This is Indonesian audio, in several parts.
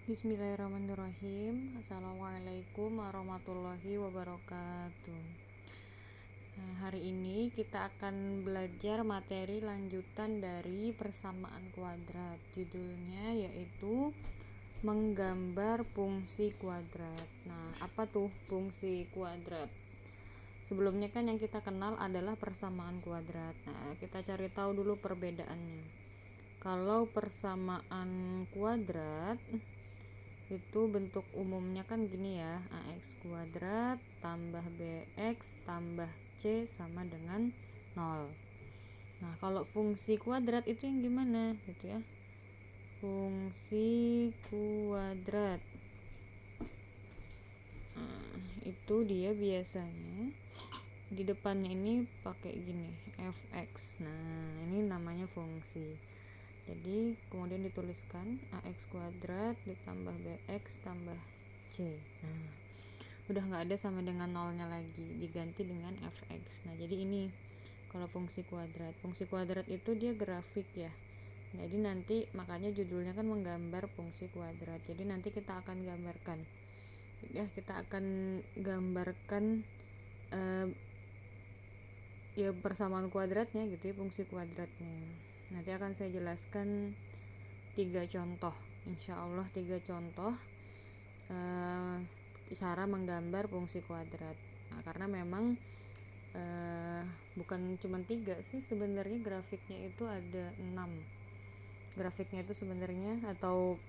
Bismillahirrahmanirrahim. Assalamualaikum warahmatullahi wabarakatuh. Hari ini kita akan belajar materi lanjutan dari persamaan kuadrat. Judulnya yaitu menggambar fungsi kuadrat. Nah, apa tuh fungsi kuadrat? Sebelumnya kan yang kita kenal adalah persamaan kuadrat. Nah, kita cari tahu dulu perbedaannya. Kalau persamaan kuadrat itu bentuk umumnya kan gini ya, ax kuadrat tambah bx tambah c sama dengan 0. Nah, kalau fungsi kuadrat itu yang gimana gitu ya, fungsi kuadrat itu dia biasanya di depannya ini pakai gini, fx. Nah, ini namanya fungsi. Jadi kemudian dituliskan ax kuadrat ditambah bx tambah c. Nah, udah nggak ada sama dengan nolnya lagi, diganti dengan fx. Nah, jadi ini kalau fungsi kuadrat. Fungsi kuadrat itu dia grafik ya. Jadi nanti makanya judulnya kan menggambar fungsi kuadrat. Jadi nanti kita akan gambarkan. Ya, kita akan gambarkan ya persamaan kuadratnya gitu ya, fungsi kuadratnya. Nanti akan saya jelaskan 3 contoh, insya Allah 3 contoh cara menggambar fungsi kuadrat. Nah, karena memang bukan cuma 3 sih sebenarnya, grafiknya itu ada 6. Grafiknya itu sebenarnya atau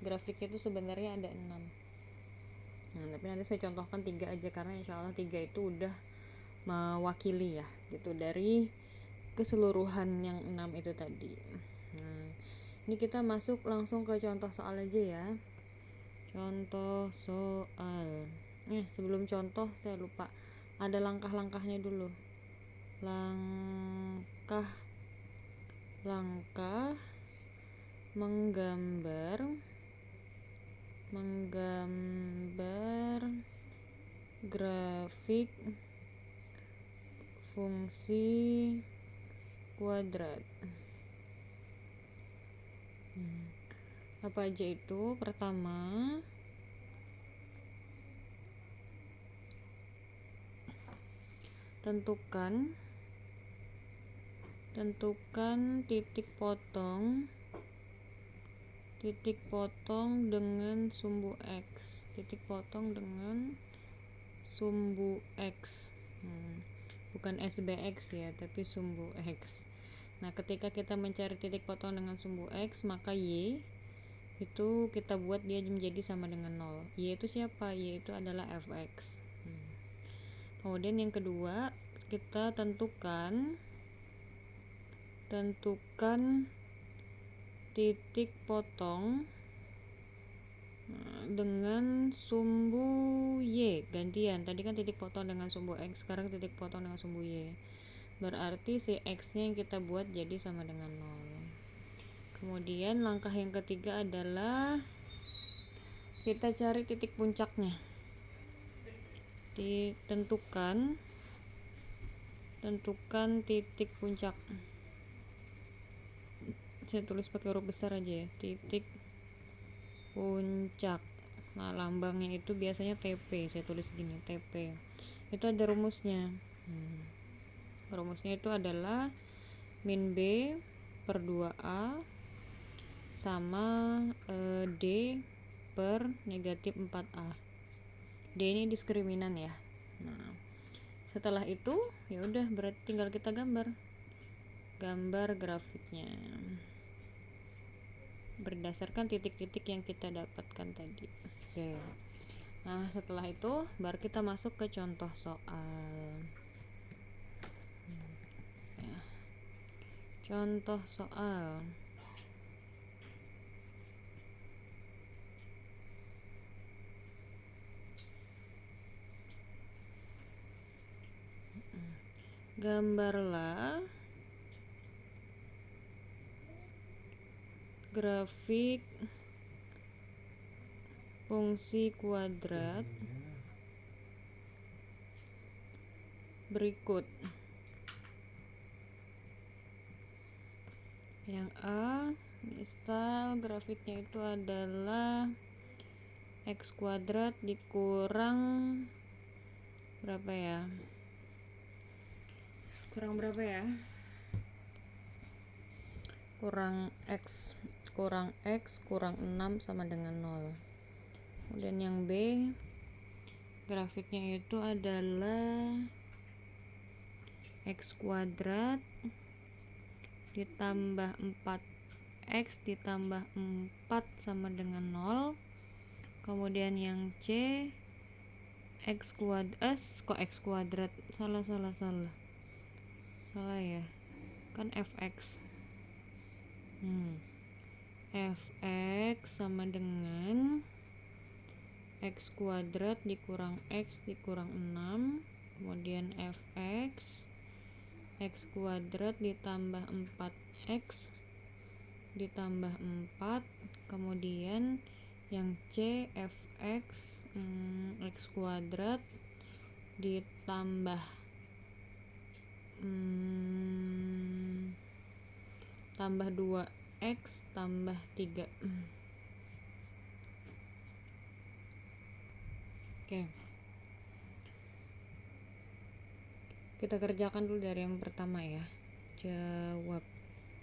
grafiknya itu sebenarnya ada 6. Nah, tapi nanti saya contohkan 3 aja karena insya Allah 3 itu udah mewakili ya gitu dari keseluruhan yang 6 itu tadi. Nah, ini kita masuk langsung ke contoh soal aja ya. Contoh soal. Sebelum contoh saya lupa, ada langkah-langkahnya dulu. Langkah menggambar grafik fungsi kuadrat. Apa aja itu? Pertama, tentukan titik potong dengan sumbu x. Titik potong dengan sumbu x. Bukan SBX ya, tapi sumbu x. Nah, ketika kita mencari titik potong dengan sumbu x, maka y itu kita buat dia menjadi sama dengan 0. Y itu siapa? Y itu adalah fx. Kemudian yang kedua, kita tentukan titik potong dengan sumbu y. Gantian, tadi kan titik potong dengan sumbu x, sekarang titik potong dengan sumbu y. Berarti si x-nya yang kita buat jadi sama dengan 0. Kemudian langkah yang ketiga adalah kita cari titik puncaknya. Tentukan titik puncak. Saya tulis pakai huruf besar aja ya, titik puncak. Nah, lambangnya itu biasanya TP, saya tulis gini, TP. Itu ada rumusnya. Rumusnya itu adalah min B per 2A sama D per negatif 4A. D ini diskriminan ya. Nah, setelah itu ya udah, berarti tinggal kita gambar grafiknya berdasarkan titik-titik yang kita dapatkan tadi. Oke. Nah, setelah itu baru kita masuk ke contoh soal. Contoh soal. Gambarlah grafik fungsi kuadrat berikut. Yang A Misal grafiknya itu adalah x kuadrat dikurang berapa ya? Kurang berapa ya? Kurang x kurang 6 sama dengan 0. Kemudian yang B, grafiknya itu adalah x kuadrat ditambah 4x ditambah 4 sama dengan 0. Kemudian yang C, x kuadrat salah ya, kan fx fx sama dengan x kuadrat dikurang x dikurang 6. Kemudian fx x kuadrat ditambah 4x ditambah 4. Kemudian yang C, fx x kuadrat ditambah tambah 2x tambah 3. Oke, kita kerjakan dulu dari yang pertama ya. Jawab.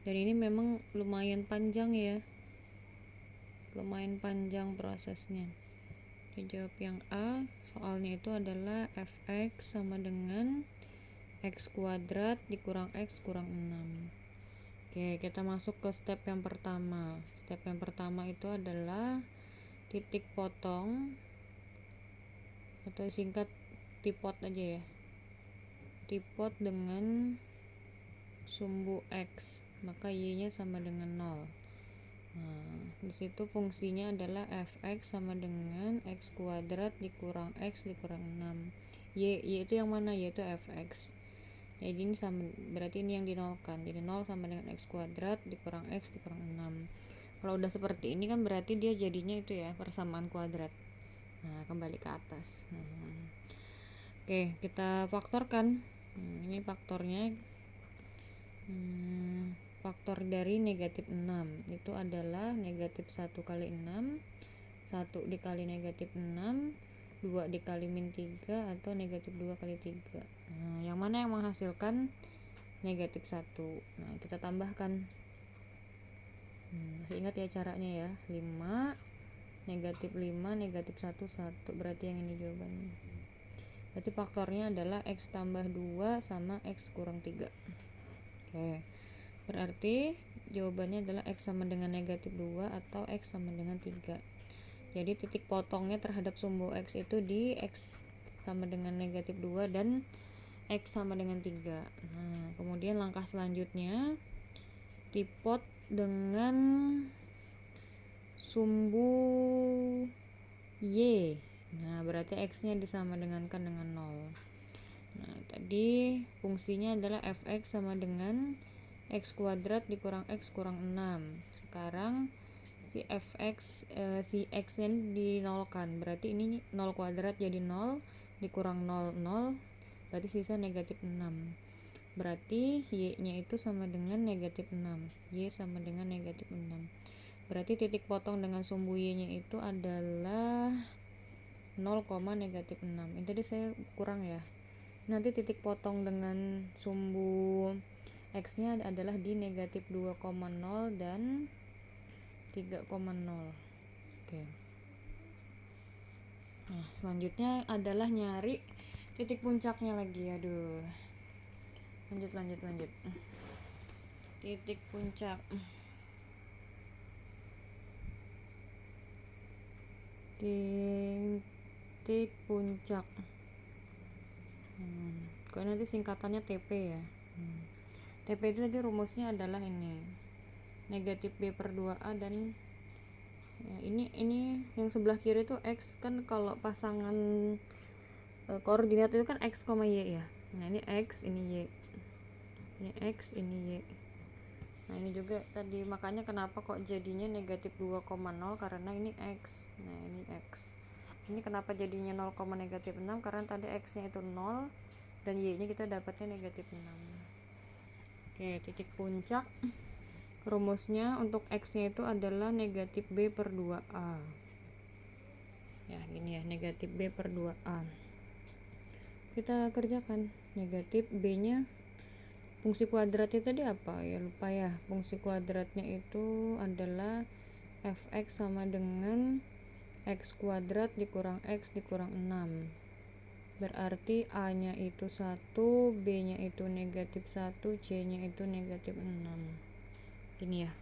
Dan ini memang lumayan panjang ya, lumayan panjang prosesnya. Kita jawab yang A. Soalnya itu adalah fx sama dengan x kuadrat dikurang x kurang 6. Oke, kita masuk ke step yang pertama. Step yang pertama itu adalah titik potong, atau singkat tipot aja ya, tipot dengan sumbu x, maka y nya sama dengan 0. Nah, disitu fungsinya adalah fx sama dengan x kuadrat dikurang x dikurang 6. Y itu yang mana? Y itu fx. Jadi ini sama, berarti ini yang dinolkan. Jadi 0 sama dengan x kuadrat dikurang x dikurang 6. Kalau udah seperti ini kan berarti dia jadinya itu ya, persamaan kuadrat. Nah, kembali ke atas. Oke, kita faktorkan. Ini faktornya, faktor dari negatif 6 itu adalah negatif 1 kali 6, 1 dikali negatif 6, 2 dikali min 3, atau negatif 2 kali 3. Nah, yang mana yang menghasilkan negatif 1? Nah, kita tambahkan. Masih ingat ya caranya ya, 5 negatif 5 negatif 1 1, berarti yang ini jawabannya. Berarti faktornya adalah x tambah 2 sama x kurang 3. Oke, berarti jawabannya adalah x sama dengan negatif 2 atau x sama dengan 3. Jadi titik potongnya terhadap sumbu x itu di x sama dengan negatif 2 dan x sama dengan 3. Nah, kemudian langkah selanjutnya tipot dengan sumbu y. Nah, berarti x-nya disama dengankan dengan 0. Nah, tadi fungsinya adalah fx sama dengan x kuadrat dikurang x kurang 6. Sekarang si fx si x-nya dinolkan, berarti ini 0 kuadrat jadi 0 dikurang 0 0, berarti sisa negatif 6. Berarti y-nya itu sama dengan negatif 6. Y sama dengan negatif 6. Berarti titik potong dengan sumbu y-nya itu adalah 0, negatif 6. Ini tadi saya kurang ya. Nanti titik potong dengan sumbu x-nya adalah di negatif 2,0 dan 3,0. Oke. Nah, selanjutnya adalah nyari titik puncaknya lagi. Aduh. Lanjut. Titik puncak. Titik puncak. Kok nanti singkatannya TP ya. TP itu nanti rumusnya adalah ini, negatif B per 2A dan ya, ini yang sebelah kiri itu x, kan kalau pasangan koordinat itu kan x, y ya. Nah, ini x, ini y. Ini x, ini y. Nah, ini juga tadi makanya kenapa kok jadinya negatif 2,0, karena ini x. Nah, ini x. Ini kenapa jadinya 0, negatif 6, karena tadi x-nya itu 0 dan y-nya kita dapatnya negatif 6. Oke, titik puncak Rumusnya untuk X nya itu adalah negatif B per 2A ya, gini ya, negatif B per 2A. Kita kerjakan. Negatif B nya fungsi kuadratnya tadi apa ya, lupa ya. Fungsi kuadratnya itu adalah fx sama dengan x kuadrat dikurang x dikurang 6. Berarti a nya itu 1, b nya itu negatif 1, c nya itu negatif 6. Gini ya.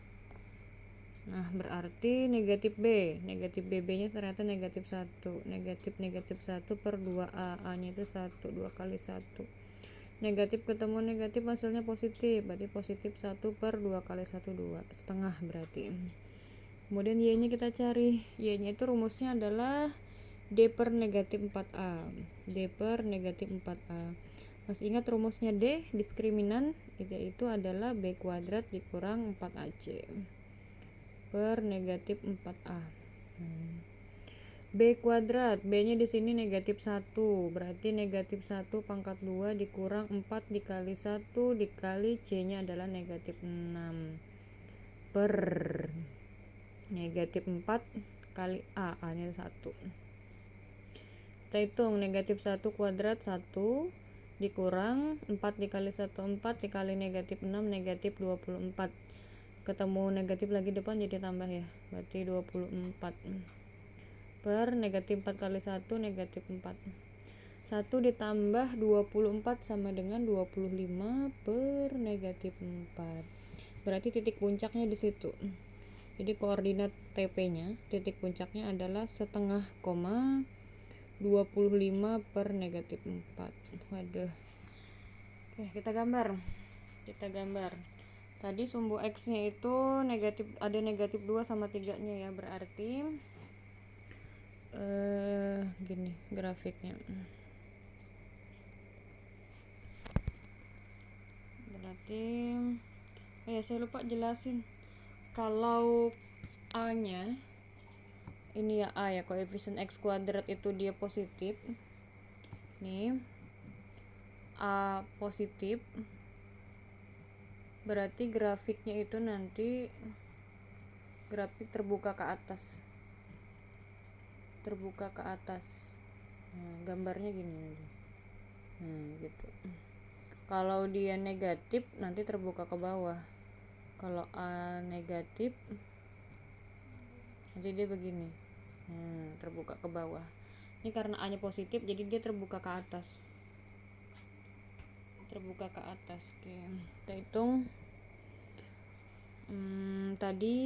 Nah, berarti negatif b nya ternyata negatif 1. Negatif 1 per 2a, a nya itu 1, 2 kali 1. Negatif ketemu negatif hasilnya positif, berarti positif 1 per 2 kali 1, 2 setengah berarti. Kemudian y nya kita cari, y nya itu rumusnya adalah d per negatif 4a, d per negatif 4a. Masih ingat rumusnya d, diskriminan itu adalah b kuadrat dikurang 4ac per negatif 4a. B kuadrat, B nya di sini negatif 1, berarti negatif 1 pangkat 2 dikurang 4 dikali 1 dikali C nya adalah negatif 6 per negatif 4 kali A nya 1. Kita hitung negatif 1 kuadrat 1 dikurang 4 dikali 1 4 dikali negatif 6 negatif 24. Ketemu negatif lagi depan jadi tambah ya, berarti 24 per negatif 4 kali 1 negatif 4. 1 ditambah 24 sama dengan 25 per negatif 4. Berarti titik puncaknya di situ. Jadi koordinat TP nya, titik puncaknya adalah setengah koma 25 per negatif 4. Waduh. Oke, kita gambar. Tadi sumbu X nya itu negatif, ada negatif 2 sama 3 nya ya, berarti gini grafiknya, berarti saya lupa jelasin kalau a nya ini ya, a ya, koefisien x kuadrat itu dia positif nih, a positif, berarti grafiknya itu nanti grafik terbuka ke atas. Nah, gambarnya gini nanti. Nah, gitu. Kalau dia negatif nanti terbuka ke bawah. Kalau A negatif nanti dia begini. Terbuka ke bawah. Ini karena A nya positif jadi dia terbuka ke atas. Oke, kita hitung. Tadi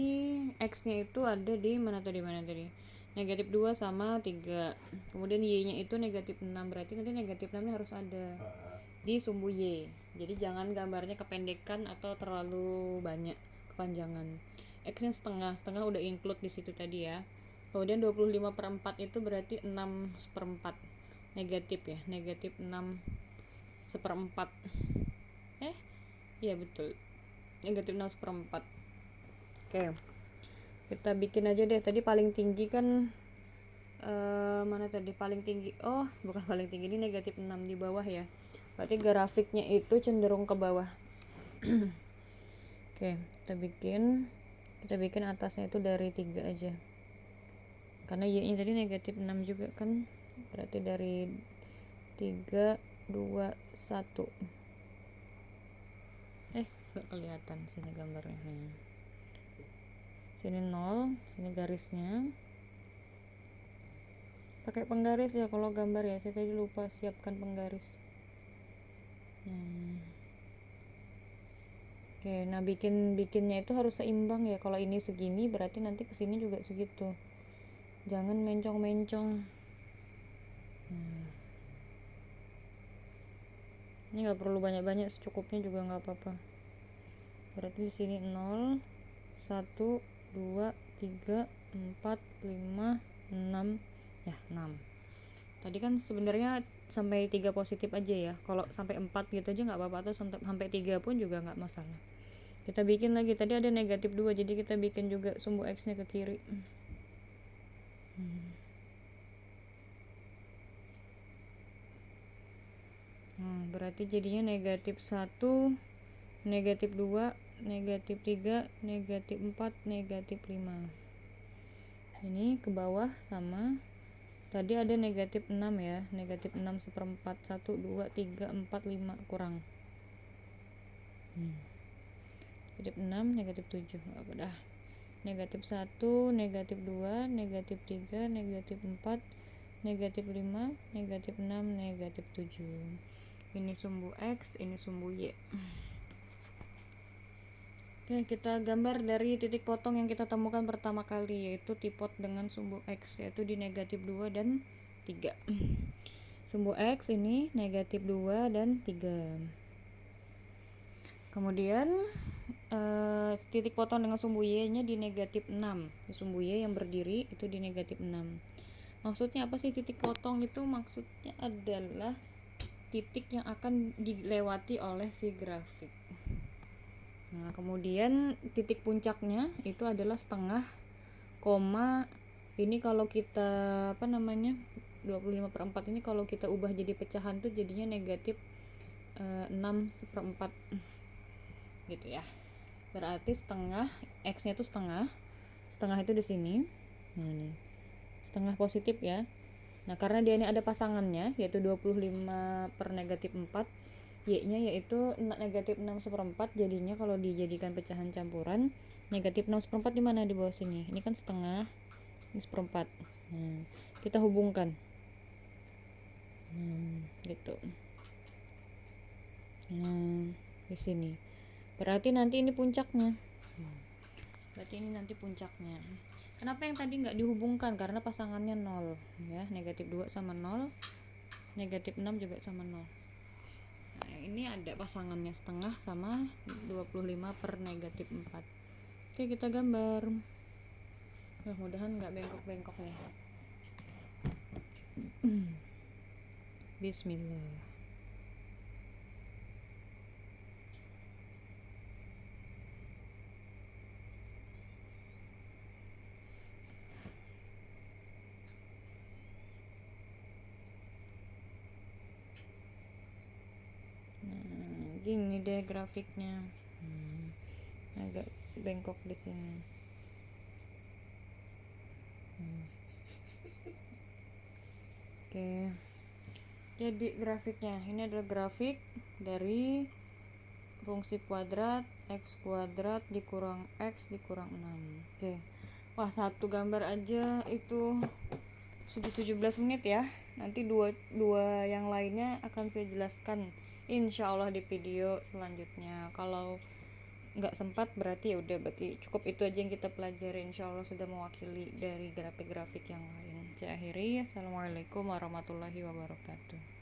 X nya itu ada di mana tadi? Negatif 2 sama 3. Kemudian Y nya itu negatif 6, berarti nanti negatif 6 nya harus ada di sumbu Y. Jadi jangan gambarnya kependekan atau terlalu banyak kepanjangan. X nya setengah udah include di situ tadi ya. Kemudian 25 per 4 itu berarti 6 seperempat. Negatif ya, negatif 6 seperempat. Iya betul, negatif 6 seperempat. Oke, kita bikin aja deh. Tadi paling tinggi kan mana tadi paling tinggi? Oh, bukan paling tinggi, ini negatif 6 di bawah ya. Berarti grafiknya itu cenderung ke bawah. Oke, kita bikin atasnya itu dari 3 aja. Karena Y nya tadi negatif 6 juga kan. Berarti dari 3, 2, 1. Gak kelihatan sini gambarnya. Sini 0, sini garisnya. Pakai penggaris ya kalau gambar ya, saya tadi lupa siapkan penggaris. Oke, nah bikinnya itu harus seimbang ya. Kalau ini segini berarti nanti kesini juga segitu. Jangan mencong-mencong. Ini nggak perlu banyak-banyak, secukupnya juga nggak apa-apa. Berarti di sini 0, 1, 2, 3, 4, 5, 6. Ya, 6. Tadi kan sebenarnya sampai 3 positif aja ya. Kalau sampai 4 gitu aja nggak apa-apa, atau sampai 3 pun juga nggak masalah. Kita bikin lagi, tadi ada negatif 2, jadi kita bikin juga sumbu X nya ke kiri. Berarti jadinya negatif 1, negatif 2, negatif 3, negatif 4, negatif 5. Ini ke bawah sama tadi ada negatif 6 ya, negatif 6 seperempat, 1, 2, 3, 4, 5 kurang. Negatif 6, negatif 7, apa dah. Negatif 1, negatif 2, negatif 3, negatif 4, negatif 5, negatif 6, negatif 7. Ini sumbu X, ini sumbu Y. Oke, kita gambar dari titik potong yang kita temukan pertama kali, yaitu tipot dengan sumbu X, yaitu di negatif 2 dan 3. Sumbu X ini negatif 2 dan 3. Kemudian titik potong dengan sumbu Y nya di negatif 6. Sumbu Y yang berdiri itu di negatif 6. Maksudnya apa sih titik potong itu? Maksudnya adalah titik yang akan dilewati oleh si grafik. Nah, kemudian titik puncaknya itu adalah setengah, koma, ini kalau kita 25/4 ini kalau kita ubah jadi pecahan tuh jadinya negatif 6 seperempat gitu ya. Berarti setengah, X nya tuh setengah itu di sini. Nah, ini setengah positif ya. Nah, karena dia ini ada pasangannya yaitu 25/-4, Y-nya yaitu negatif 6 seperempat, jadinya kalau dijadikan pecahan campuran, negatif 6 seperempat di mana? Di bawah sini. Ini kan setengah, ini seperempat. Nah, kita hubungkan. Gitu. Nah, di sini. Berarti nanti ini puncaknya. Kenapa yang tadi nggak dihubungkan? Karena pasangannya 0 ya, negatif 2 sama 0, negatif 6 juga sama 0. Nah, ini ada pasangannya setengah sama 25/-4. Oke, kita gambar. Mudah-mudahan nggak bengkok-bengkok nih. Bismillah. Gini deh grafiknya, agak bengkok di sini. Oke, jadi grafiknya ini adalah grafik dari fungsi kuadrat x kuadrat dikurang x dikurang 6. Oke, wah, satu gambar aja itu sudah 17 menit ya. Nanti dua yang lainnya akan saya jelaskan insya Allah di video selanjutnya. Kalau nggak sempat berarti ya udah, berarti cukup itu aja yang kita pelajari. Insya Allah sudah mewakili dari grafik-grafik yang lain. Saya akhiri. Assalamualaikum warahmatullahi wabarakatuh.